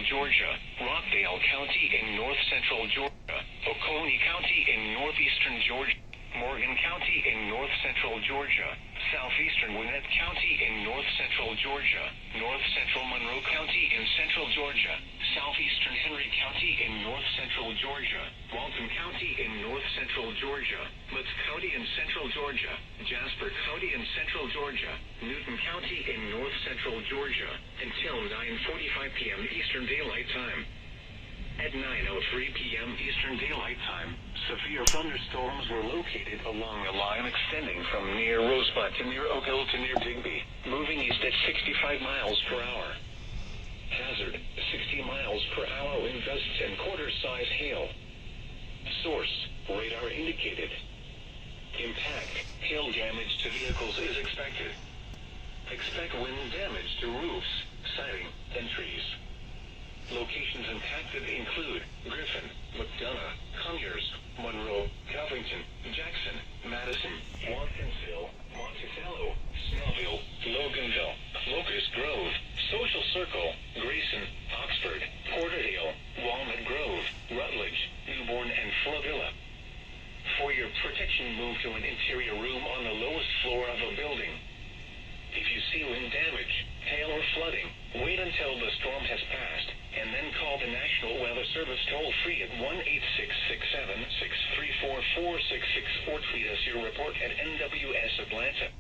Georgia, Rockdale County in north-central Georgia, Oconee County in northeastern Georgia, Morgan County in north-central Georgia, southeastern Gwinnett County in north-central Georgia, north-central Monroe County in central Georgia, southeastern Henry County in north-central Georgia, Walton County in north-central Georgia, Butts County in central Georgia, Jasper County in central Georgia, Newton County in north-central Georgia, until 9:45 p.m. Eastern Daylight Time. At 9:03 p.m. Eastern Daylight Time, severe thunderstorms were located along a line extending from near Rosebud to near Oak Hill to near Digby, moving east at 65 miles per hour. Hazard, 60 miles per hour wind gusts and quarter-size hail. Source, radar indicated. Impact, hail damage to vehicles is expected. Expect wind damage to roofs, siding, and trees. Locations impacted include Griffin, McDonough, Conyers, Monroe, Covington, Jackson, Madison, Watkinsville, Monticello, Snellville, Loganville, Locust Grove, Social Circle, Grayson, Oxford, Porterdale, Walnut Grove, Rutledge, Newborn, and Flavilla. For your protection, move to an interior room on the lowest floor of a building. If you see wind damage, hail, or flooding, wait until the storm has passed, and then call the National Weather Service toll-free at 1-866-7-634-4664. Tweet us your report at NWS Atlanta.